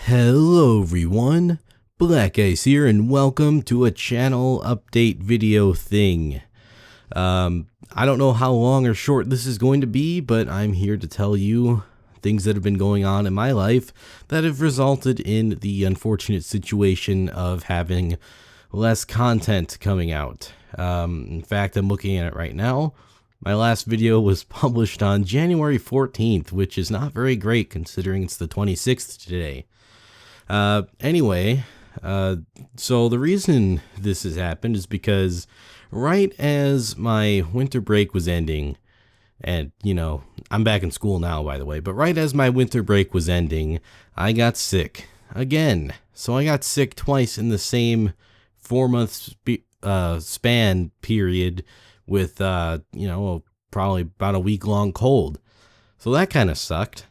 Hello everyone, BlackIce here and welcome to a channel update video thing. I don't know how long or short this is going to be, but I'm here to tell you things that have been going on in my life that have resulted in the unfortunate situation of having less content coming out. In fact, I'm looking at it right now. My last video was published on January 14th, which is not very great considering it's the 26th today. So the reason this has happened is because right as my winter break was ending, and I'm back in school now, by the way, but right as my winter break was ending, I got sick again. So I got sick twice in the same 4-month span period with, probably about a week-long cold. So that kind of sucked.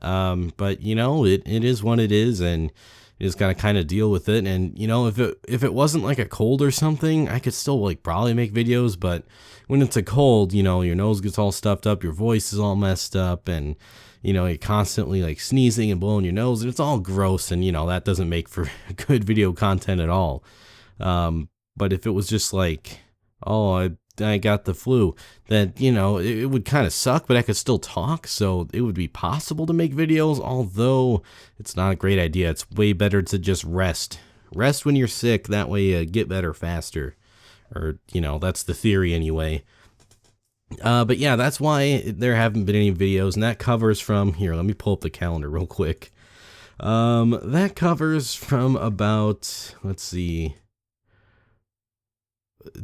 But it is what it is, and you just gotta kind of deal with it. And if it wasn't like a cold or something, I could still probably make videos. But when it's a cold, your nose gets all stuffed up, your voice is all messed up, and you're constantly sneezing and blowing your nose, and it's all gross, and that doesn't make for good video content at all. But if it was just I got the flu, then, it would kind of suck, but I could still talk, so it would be possible to make videos, although it's not a great idea. It's way better to just rest. Rest when you're sick, that way you get better faster. Or, that's the theory anyway. But yeah, that's why there haven't been any videos, and that covers from, here, let me pull up the calendar real quick. That covers from about, let's see,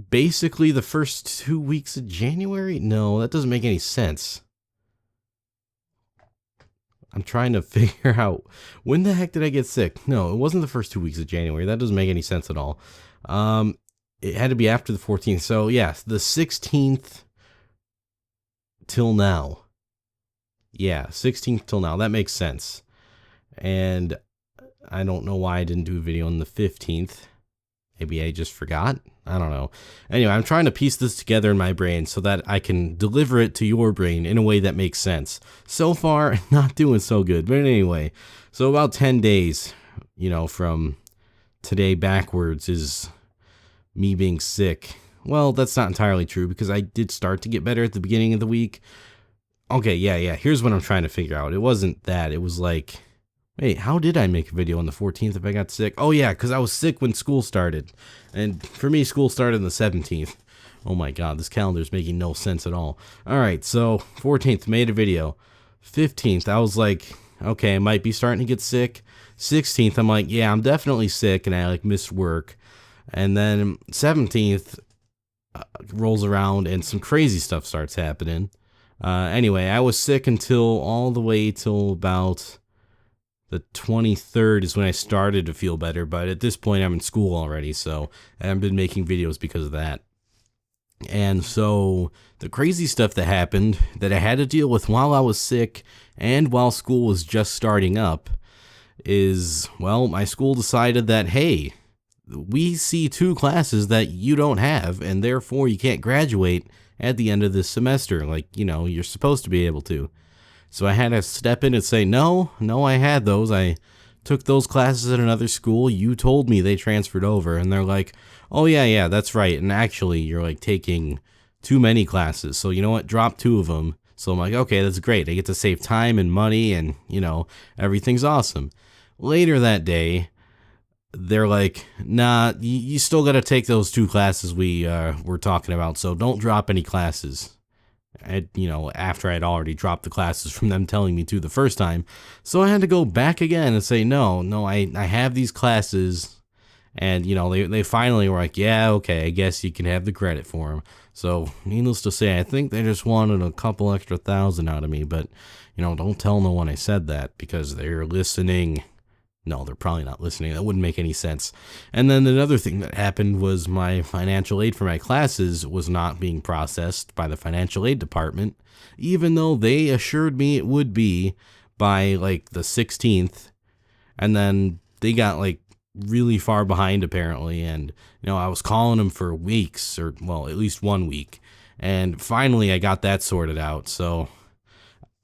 basically the first 2 weeks of January? No, that doesn't make any sense. I'm trying to figure out, when the heck did I get sick? No, it wasn't the first 2 weeks of January. That doesn't make any sense at all. It had to be after the 14th. So yeah, the 16th till now. Yeah, 16th till now. That makes sense. And I don't know why I didn't do a video on the 15th. Maybe I just forgot. I don't know. Anyway, I'm trying to piece this together in my brain so that I can deliver it to your brain in a way that makes sense. So far, not doing so good. But anyway, so about 10 days, from today backwards is me being sick. Well, that's not entirely true because I did start to get better at the beginning of the week. Okay, yeah. Here's what I'm trying to figure out. It wasn't that. It was wait, how did I make a video on the 14th if I got sick? Oh yeah, because I was sick when school started. And for me, school started on the 17th. Oh my god, this calendar is making no sense at all. Alright, so 14th, made a video. 15th, I was okay, I might be starting to get sick. 16th, I'm yeah, I'm definitely sick, and I missed work. And then 17th rolls around, and some crazy stuff starts happening. Anyway, I was sick until all the way till about the 23rd is when I started to feel better, but at this point I'm in school already, so I haven't been making videos because of that. And so the crazy stuff that happened that I had to deal with while I was sick and while school was just starting up is, well, my school decided that, hey, we see 2 classes that you don't have, and therefore you can't graduate at the end of this semester you're supposed to be able to. So I had to step in and say, no, I had those. I took those classes at another school. You told me they transferred over. And they're oh, yeah, that's right. And actually, you're taking too many classes. So you know what? Drop 2 of them. So I'm okay, that's great. I get to save time and money and, everything's awesome. Later that day, they're nah, you still got to take those 2 classes we were talking about. So don't drop any classes. After I'd already dropped the classes from them telling me to the first time. So I had to go back again and say, no, I have these classes. And, they finally were yeah, okay, I guess you can have the credit for them. So, needless to say, I think they just wanted a couple extra thousand out of me. But, don't tell no one I said that because they're listening. No, they're probably not listening. That wouldn't make any sense. And then another thing that happened was my financial aid for my classes was not being processed by the financial aid department, even though they assured me it would be by the 16th. And then they got really far behind apparently. And, I was calling them for weeks, or well, at least 1 week. And finally I got that sorted out. So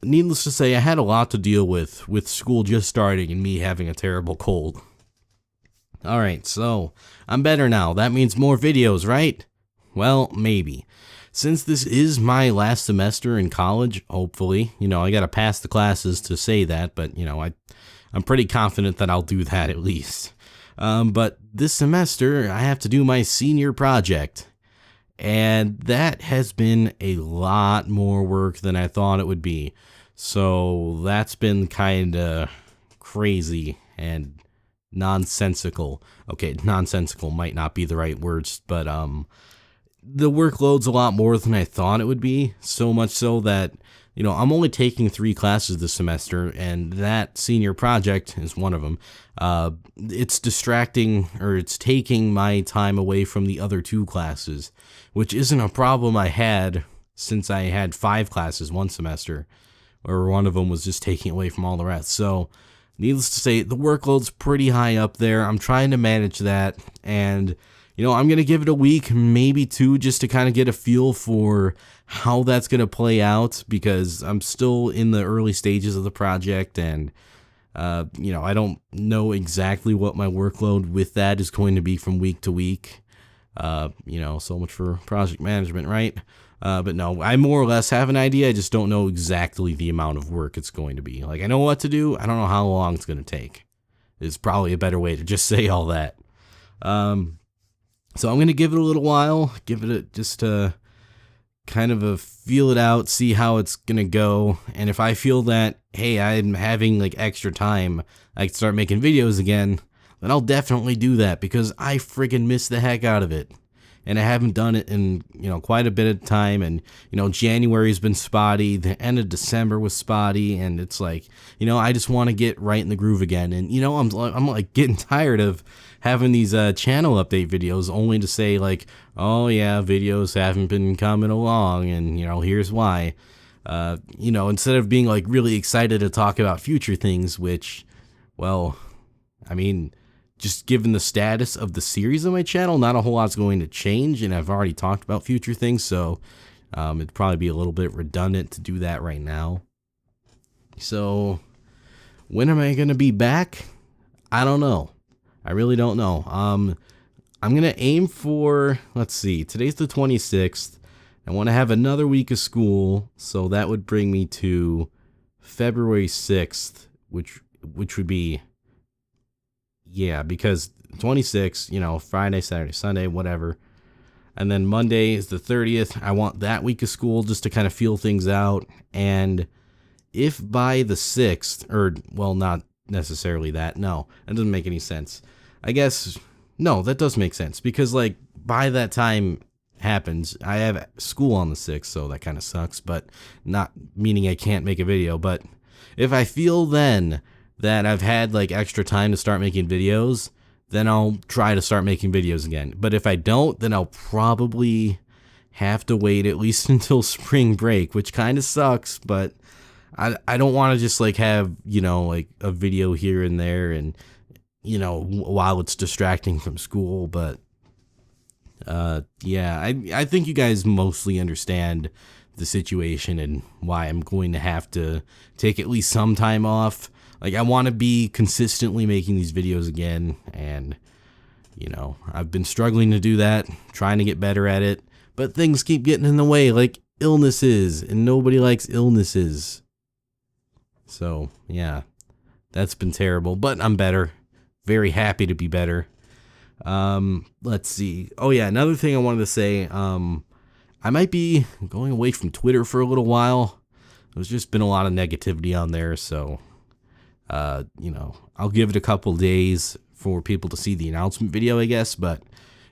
needless to say, I had a lot to deal with school just starting and me having a terrible cold. Alright, so I'm better now. That means more videos, right? Well, maybe. Since this is my last semester in college, hopefully, I gotta pass the classes to say that, but, I'm pretty confident that I'll do that at least. But this semester, I have to do my senior project. And that has been a lot more work than I thought it would be. So that's been kind of crazy and nonsensical. Okay, nonsensical might not be the right words, but the workload's a lot more than I thought it would be. So much so that, I'm only taking 3 classes this semester, and that senior project is one of them. It's distracting, or it's taking my time away from the other 2 classes, which isn't a problem I had since I had 5 classes one semester, or one of them was just taking away from all the rest. So, needless to say, the workload's pretty high up there. I'm trying to manage that, and I'm going to give it a week, maybe 2, just to kind of get a feel for how that's going to play out, because I'm still in the early stages of the project, and, I don't know exactly what my workload with that is going to be from week to week. So much for project management, right? But no, I more or less have an idea. I just don't know exactly the amount of work it's going to be. Like, I know what to do. I don't know how long it's going to take. It's probably a better way to just say all that. So I'm going to give it a little while, give it just a kind of a feel it out, see how it's going to go. And if I feel that, hey, I'm having like extra time, I can start making videos again, then I'll definitely do that, because I friggin' miss the heck out of it. And I haven't done it in, quite a bit of time. And, January's been spotty. The end of December was spotty. And it's like, I just want to get right in the groove again. And, I'm like getting tired of having these channel update videos only to say like, oh yeah, videos haven't been coming along. And, here's why. Instead of being like really excited to talk about future things, which, well, I mean, just given the status of the series on my channel, not a whole lot's going to change, and I've already talked about future things, so it'd probably be a little bit redundant to do that right now. So, when am I going to be back? I don't know. I really don't know. I'm going to aim for, let's see, today's the 26th. I want to have another week of school, so that would bring me to February 6th, which would be... Yeah, because 26, Friday, Saturday, Sunday, whatever. And then Monday is the 30th. I want that week of school just to kind of feel things out. And if by the 6th, or, well, not necessarily that. No, that doesn't make any sense. I guess, no, that does make sense. Because, like, by that time happens, I have school on the 6th, so that kind of sucks. But not meaning I can't make a video. But if I feel then that I've had like extra time to start making videos, then I'll try to start making videos again. But if I don't, then I'll probably have to wait at least until spring break, which kind of sucks, but I don't want to just like have, like a video here and there and, while it's distracting from school. But yeah, I think you guys mostly understand the situation and why I'm going to have to take at least some time off. Like, I want to be consistently making these videos again, and, I've been struggling to do that, trying to get better at it, but things keep getting in the way, like illnesses, and nobody likes illnesses. So, yeah, that's been terrible, but I'm better. Very happy to be better. Let's see. Oh, yeah, another thing I wanted to say, I might be going away from Twitter for a little while. There's just been a lot of negativity on there, so... I'll give it a couple days for people to see the announcement video, I guess. But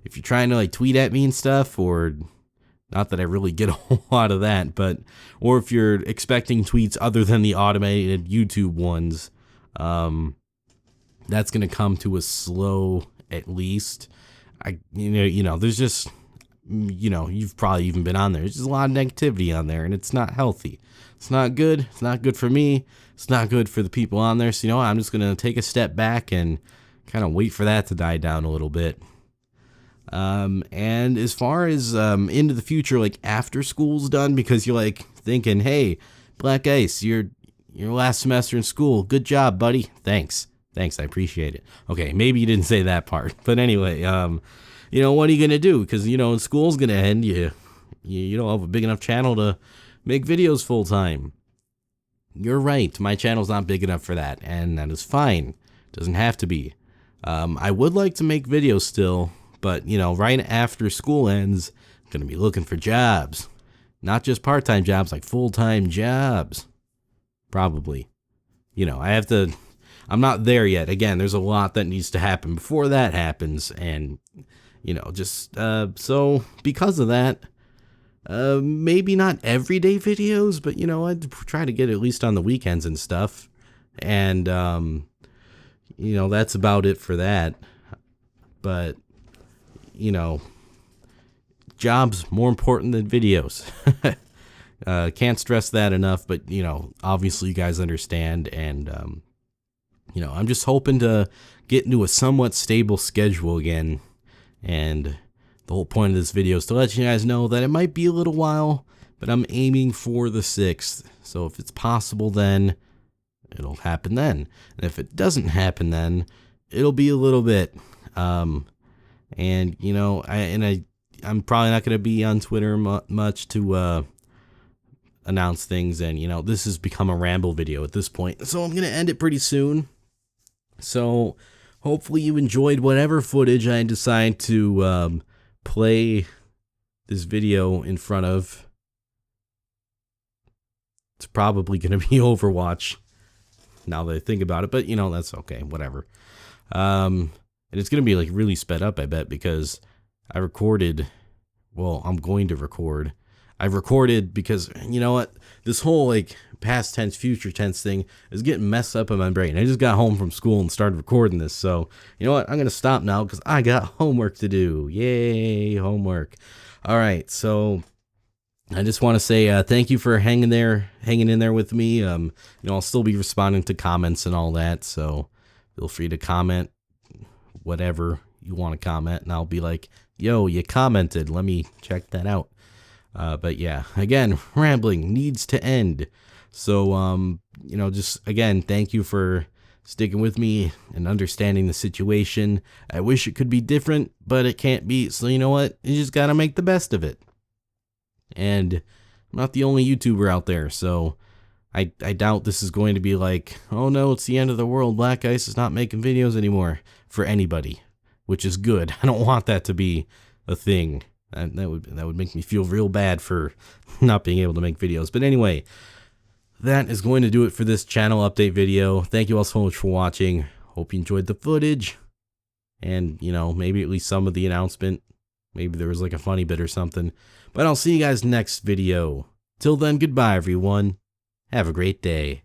if you're trying to like tweet at me and stuff, or not that I really get a whole lot of that, but, or if you're expecting tweets other than the automated YouTube ones, that's going to come to a slow, at least. There's just, you've probably even been on there. There's just a lot of negativity on there, and it's not healthy. It's not good. It's not good for me. It's not good for the people on there. So, I'm just going to take a step back and kind of wait for that to die down a little bit. And as far as into the future, like after school's done, because you're like thinking, hey, BlackIce, your last semester in school. Good job, buddy. Thanks. Thanks, I appreciate it. Okay, maybe you didn't say that part. But anyway, what are you going to do? Because, school's going to end. You don't have a big enough channel to make videos full time. You're right. My channel's not big enough for that, and that is fine. Doesn't have to be. I would like to make videos still, but, right after school ends, I'm going to be looking for jobs. Not just part-time jobs, like full-time jobs. Probably. I'm not there yet. Again, there's a lot that needs to happen before that happens, and, so because of that, maybe not everyday videos, but, I'd try to get at least on the weekends and stuff, and, that's about it for that, but, jobs more important than videos. Can't stress that enough, but, obviously you guys understand, and, I'm just hoping to get into a somewhat stable schedule again, and the whole point of this video is to let you guys know that it might be a little while, but I'm aiming for the 6th, so if it's possible then, it'll happen then, and if it doesn't happen then, it'll be a little bit, I'm probably not going to be on Twitter much to, announce things, and this has become a ramble video at this point, so I'm going to end it pretty soon. So hopefully you enjoyed whatever footage I decide to play this video in front of. It's probably going to be Overwatch now that I think about it, but that's okay, whatever. And it's going to be like really sped up, I bet, because I'm going to record. I've recorded because, what? This whole, like, past tense, future tense thing is getting messed up in my brain. I just got home from school and started recording this, so, you know what? I'm going to stop now because I got homework to do. Yay, homework. All right, so I just want to say thank you for hanging in there with me. I'll still be responding to comments and all that, so feel free to comment whatever you want to comment, and I'll be like, yo, you commented. Let me check that out. But yeah, again, rambling needs to end. So, just again, thank you for sticking with me and understanding the situation. I wish it could be different, but it can't be. So you know what? You just gotta make the best of it. And I'm not the only YouTuber out there, so I doubt this is going to be like, oh no, it's the end of the world. BlackIce is not making videos anymore for anybody, which is good. I don't want that to be a thing. That would make me feel real bad for not being able to make videos. But anyway, that is going to do it for this channel update video. Thank you all so much for watching. Hope you enjoyed the footage. And, maybe at least some of the announcement. Maybe there was like a funny bit or something. But I'll see you guys next video. Till then, goodbye everyone. Have a great day.